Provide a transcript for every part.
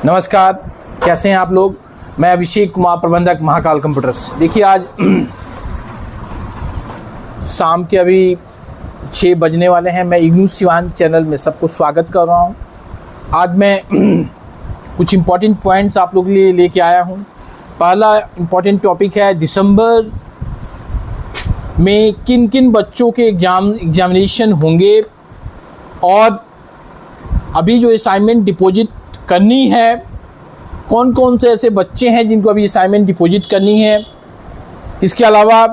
नमस्कार, कैसे हैं आप लोग। मैं अभिषेक कुमार, प्रबंधक महाकाल कंप्यूटर्स। देखिए आज शाम के अभी 6 बजने वाले हैं। मैं इग्नू सिवान चैनल में सबको स्वागत कर रहा हूं। आज मैं कुछ इम्पॉर्टेंट पॉइंट्स आप लोगों के लिए लेके आया हूं। पहला इम्पॉर्टेंट टॉपिक है दिसंबर में किन किन बच्चों के एग्जामिनेशन होंगे और अभी जो असाइनमेंट डिपॉजिट करनी है, कौन कौन से ऐसे बच्चे हैं जिनको अभी असाइनमेंट डिपॉजिट करनी है। इसके अलावा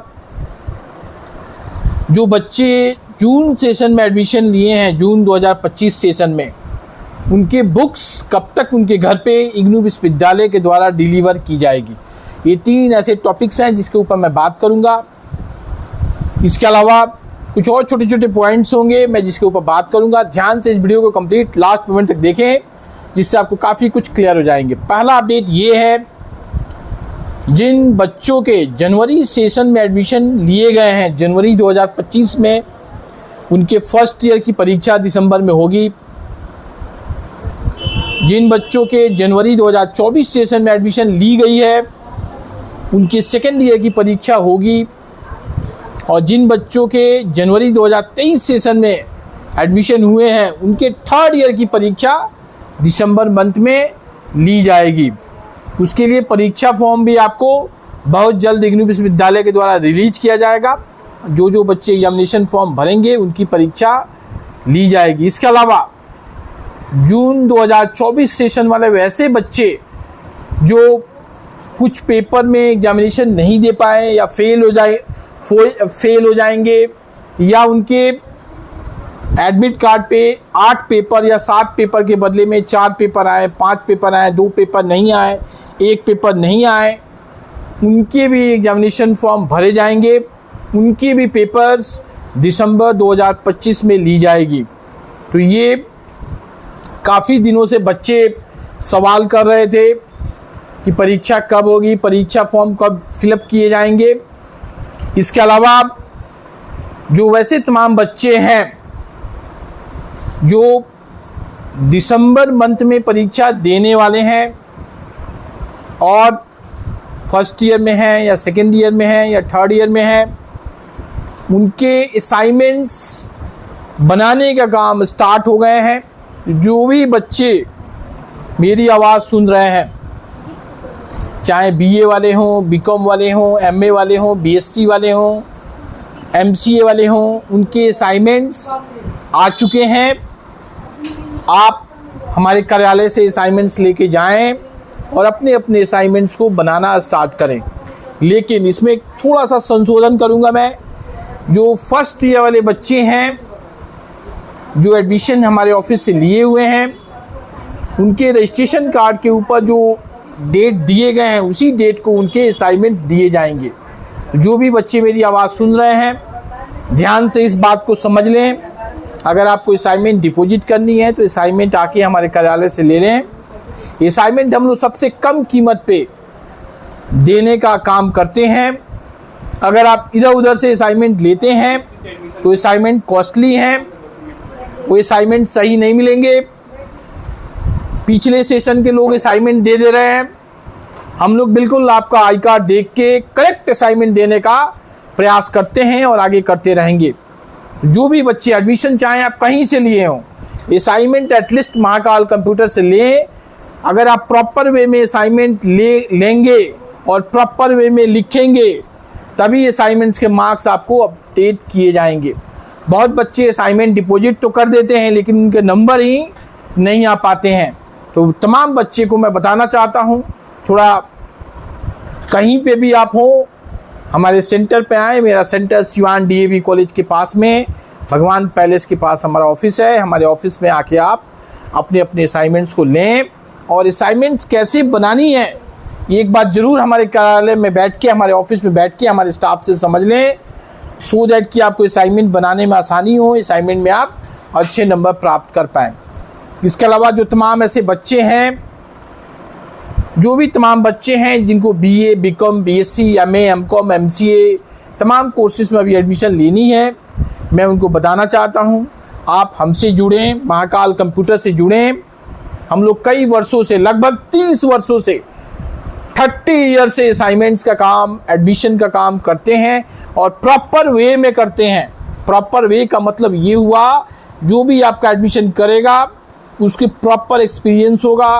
जो बच्चे जून सेशन में एडमिशन लिए हैं, जून 2025 सेशन में, उनके बुक्स कब तक उनके घर पे इग्नू विश्वविद्यालय के द्वारा डिलीवर की जाएगी। ये 3 ऐसे टॉपिक्स हैं जिसके ऊपर मैं बात करूंगा। इसके अलावा कुछ और छोटे छोटे पॉइंट्स होंगे मैं जिसके ऊपर बात करूंगा। ध्यान से इस वीडियो को कंप्लीट लास्ट मोमेंट तक देखें, जिससे आपको काफ़ी कुछ क्लियर हो जाएंगे। पहला अपडेट ये है, जिन बच्चों के जनवरी सेशन में एडमिशन लिए गए हैं जनवरी 2025 में, उनके फर्स्ट ईयर की परीक्षा दिसंबर में होगी। जिन बच्चों के जनवरी 2024 सेशन में एडमिशन ली गई है, उनके सेकेंड ईयर की परीक्षा होगी। और जिन बच्चों के जनवरी 2023 सेशन में एडमिशन हुए हैं, उनके थर्ड ईयर की परीक्षा दिसंबर मंथ में ली जाएगी। उसके लिए परीक्षा फॉर्म भी आपको बहुत जल्द इग्नू विश्वविद्यालय के द्वारा रिलीज किया जाएगा। जो बच्चे एग्जामिनेशन फॉर्म भरेंगे उनकी परीक्षा ली जाएगी। इसके अलावा जून 2024 सेशन वाले वैसे बच्चे जो कुछ पेपर में एग्जामिनेशन नहीं दे पाए या फेल हो जाएंगे, या उनके एडमिट कार्ड पे 8 पेपर या 7 पेपर के बदले में 4 पेपर आए, 5 पेपर आए, 2 पेपर नहीं आए, 1 पेपर नहीं आए, उनके भी एग्जामिनेशन फॉर्म भरे जाएंगे। उनके भी पेपर्स दिसंबर 2025 में ली जाएगी। तो ये काफ़ी दिनों से बच्चे सवाल कर रहे थे कि परीक्षा कब होगी, परीक्षा फॉर्म कब फिलअप किए जाएंगे। इसके अलावा जो वैसे तमाम बच्चे हैं जो दिसंबर मंथ में परीक्षा देने वाले हैं और फर्स्ट ईयर में हैं या सेकेंड ईयर में हैं या थर्ड ईयर में हैं, उनके असाइनमेंट्स बनाने का काम स्टार्ट हो गए हैं। जो भी बच्चे मेरी आवाज़ सुन रहे हैं, चाहे बीए वाले हों, बीकॉम वाले हों, एमए वाले हों, बीएससी वाले हों, एमसीए वाले हों, उनके असाइनमेंट्स आ चुके हैं। आप हमारे कार्यालय से असाइनमेंट्स लेके जाएं और अपने अपने असाइनमेंट्स को बनाना स्टार्ट करें। लेकिन इसमें थोड़ा सा संशोधन करूंगा मैं। जो फर्स्ट ईयर वाले बच्चे हैं जो एडमिशन हमारे ऑफिस से लिए हुए हैं, उनके रजिस्ट्रेशन कार्ड के ऊपर जो डेट दिए गए हैं उसी डेट को उनके असाइनमेंट दिए जाएंगे। जो भी बच्चे मेरी आवाज़ सुन रहे हैं, ध्यान से इस बात को समझ लें। अगर आपको असाइनमेंट डिपॉजिट करनी है तो असाइनमेंट आके हमारे कार्यालय से ले लें। असाइनमेंट हम लोग सबसे कम कीमत पे देने का काम करते हैं। अगर आप इधर उधर से असाइनमेंट लेते हैं तो असाइनमेंट कॉस्टली हैं, वो असाइनमेंट सही नहीं मिलेंगे। पिछले सेशन के लोग असाइनमेंट दे रहे हैं। हम लोग बिल्कुल आपका आई कार्ड देख के करेक्ट असाइनमेंट देने का प्रयास करते हैं और आगे करते रहेंगे। जो भी बच्चे एडमिशन चाहें, आप कहीं से लिए हों, असाइनमेंट एटलीस्ट महाकाल कंप्यूटर से लें। अगर आप प्रॉपर वे में असाइनमेंट लेंगे और प्रॉपर वे में लिखेंगे, तभी असाइनमेंट्स के मार्क्स आपको अपडेट किए जाएंगे। बहुत बच्चे असाइनमेंट डिपॉजिट तो कर देते हैं लेकिन उनके नंबर ही नहीं आ पाते हैं। तो तमाम बच्चे को मैं बताना चाहता हूँ, थोड़ा कहीं पे भी आप हो, हमारे सेंटर पे आए। मेरा सेंटर सिवान डीएवी कॉलेज के पास में भगवान पैलेस के पास हमारा ऑफिस है। हमारे ऑफिस में आके आप अपने अपने असाइनमेंट्स को लें। और असाइनमेंट्स कैसे बनानी है, एक बात ज़रूर हमारे कार्यालय में बैठ के, हमारे ऑफिस में बैठ के हमारे स्टाफ से समझ लें, सो दैट कि आपको असाइनमेंट बनाने में आसानी हो, असाइनमेंट में आप अच्छे नंबर प्राप्त कर पाएँ। इसके अलावा जो तमाम ऐसे बच्चे हैं, जो भी तमाम बच्चे हैं जिनको BA, BCom, BSc, MA, MCom, MCA तमाम कोर्सेज में अभी एडमिशन लेनी है, मैं उनको बताना चाहता हूं, आप हमसे जुड़ें, महाकाल कंप्यूटर से जुड़ें। हम लोग कई वर्षों से, लगभग 30 वर्षों से, 30 ईयर से असाइनमेंट्स का काम, एडमिशन का काम करते हैं और प्रॉपर वे में करते हैं। प्रॉपर वे का मतलब ये हुआ, जो भी आपका एडमिशन करेगा उसके प्रॉपर एक्सपीरियंस होगा,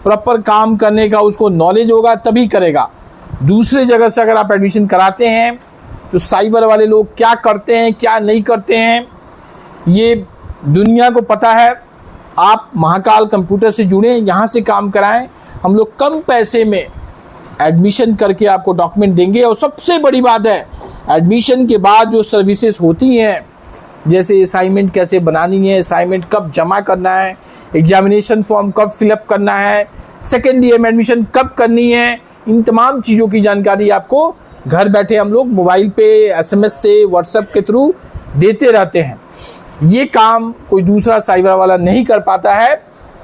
प्रॉपर काम करने का उसको नॉलेज होगा, तभी करेगा। दूसरे जगह से अगर आप एडमिशन कराते हैं तो साइबर वाले लोग क्या करते हैं क्या नहीं करते हैं ये दुनिया को पता है। आप महाकाल कंप्यूटर से जुड़ें, यहाँ से काम कराएं। हम लोग कम पैसे में एडमिशन करके आपको डॉक्यूमेंट देंगे। और सबसे बड़ी बात है, एडमिशन के बाद जो सर्विसेज होती हैं, जैसे असाइनमेंट कैसे बनानी है, असाइनमेंट कब जमा करना है, एग्जामिनेशन फॉर्म कब फिलअप करना है, सेकेंड ईयर में एडमिशन कब करनी है, इन तमाम चीज़ों की जानकारी आपको घर बैठे हम लोग मोबाइल पे, SMS से, व्हाट्सएप के थ्रू देते रहते हैं। ये काम कोई दूसरा साइबर वाला नहीं कर पाता है,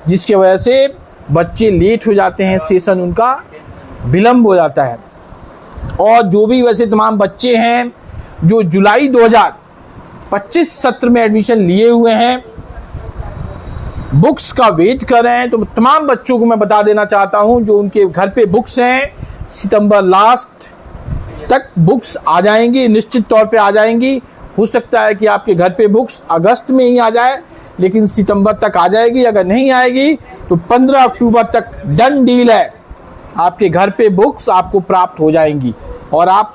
जिसके वजह से बच्चे लेट हो जाते हैं, सेशन उनका विलम्ब हो जाता है। और जो भी वैसे तमाम बच्चे हैं जो जुलाई 2025 सत्र में एडमिशन लिए हुए हैं, बुक्स का वेट कर रहे हैं, तो तमाम बच्चों को मैं बता देना चाहता हूं, जो उनके घर पे बुक्स हैं, सितंबर लास्ट तक बुक्स आ जाएंगी, निश्चित तौर पे आ जाएंगी। हो सकता है कि आपके घर पे बुक्स अगस्त में ही आ जाए, लेकिन सितंबर तक आ जाएगी। अगर नहीं आएगी तो 15 अक्टूबर तक डन डील है, आपके घर पे बुक्स आपको प्राप्त हो जाएंगी और आप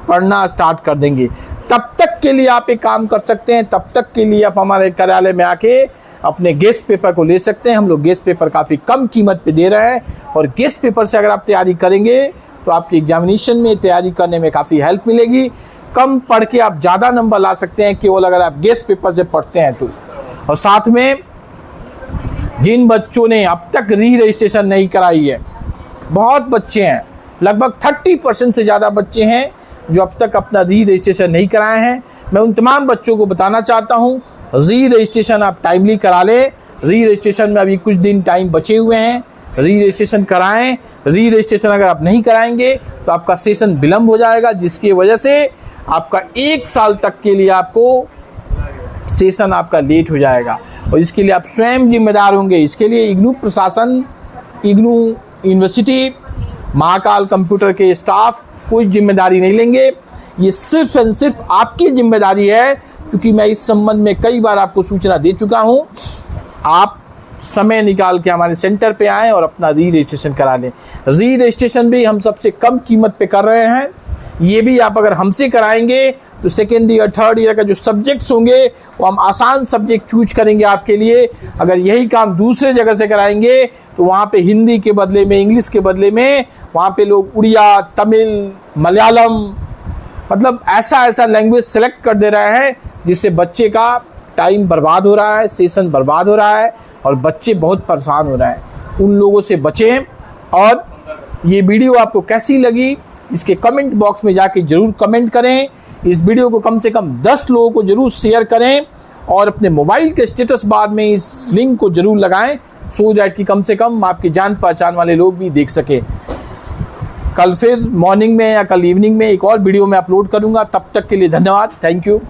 पढ़ना स्टार्ट कर देंगे। तब तक के लिए आप एक काम कर सकते हैं, तब तक के लिए आप हमारे कार्यालय में आके अपने गेस्ट पेपर को ले सकते हैं। हम लोग गेस्ट पेपर काफ़ी कम कीमत पे दे रहे हैं और गेस्ट पेपर से अगर आप तैयारी करेंगे तो आपकी एग्जामिनेशन में तैयारी करने में काफ़ी हेल्प मिलेगी। कम पढ़ के आप ज़्यादा नंबर ला सकते हैं केवल अगर आप गेस्ट पेपर से पढ़ते हैं तो। और साथ में जिन बच्चों ने अब तक री रजिस्ट्रेशन नहीं कराई है, बहुत बच्चे हैं, लगभग 30% से ज़्यादा बच्चे हैं जो अब तक अपना री रजिस्ट्रेशन नहीं कराए हैं। मैं उन तमाम बच्चों को बताना चाहता हूँ, री रजिस्ट्रेशन आप टाइमली करा लें। री रजिस्ट्रेशन में अभी कुछ दिन टाइम बचे हुए हैं, री रजिस्ट्रेशन कराएं। री रजिस्ट्रेशन अगर आप नहीं कराएंगे तो आपका सेशन विलम्ब हो जाएगा, जिसकी वजह से आपका 1 साल तक के लिए आपको सेशन आपका लेट हो जाएगा और इसके लिए आप स्वयं जिम्मेदार होंगे। इसके लिए इग्नू प्रशासन, इग्नू यूनिवर्सिटी, महाकाल कंप्यूटर के स्टाफ कोई जिम्मेदारी नहीं लेंगे। ये सिर्फ और सिर्फ आपकी जिम्मेदारी है, क्योंकि मैं इस संबंध में कई बार आपको सूचना दे चुका हूँ। आप समय निकाल के हमारे सेंटर पे आएँ और अपना री रजिस्ट्रेशन करा लें। री रजिस्ट्रेशन भी हम सबसे कम कीमत पे कर रहे हैं। ये भी आप अगर हमसे कराएंगे तो सेकेंड ईयर, थर्ड ईयर का जो सब्जेक्ट्स होंगे वो हम आसान सब्जेक्ट चूज करेंगे आपके लिए। अगर यही काम दूसरे जगह से कराएंगे तो वहाँ पे हिंदी के बदले में, इंग्लिश के बदले में वहाँ पे लोग उड़िया, तमिल, मलयालम, मतलब ऐसा लैंग्वेज सेलेक्ट कर दे रहे हैं, जिससे बच्चे का टाइम बर्बाद हो रहा है, सेशन बर्बाद हो रहा है और बच्चे बहुत परेशान हो रहे हैं। उन लोगों से बचें। और ये वीडियो आपको कैसी लगी इसके कमेंट बॉक्स में जाके ज़रूर कमेंट करें। इस वीडियो को कम से कम 10 लोगों को ज़रूर शेयर करें और अपने मोबाइल के स्टेटस बार में इस लिंक को ज़रूर लगाएं, सो दैट कि कम से कम आपके जान पहचान वाले लोग भी देख सकें। कल फिर मॉर्निंग में या कल इवनिंग में एक और वीडियो में अपलोड करूंगा। तब तक के लिए धन्यवाद। Thank you.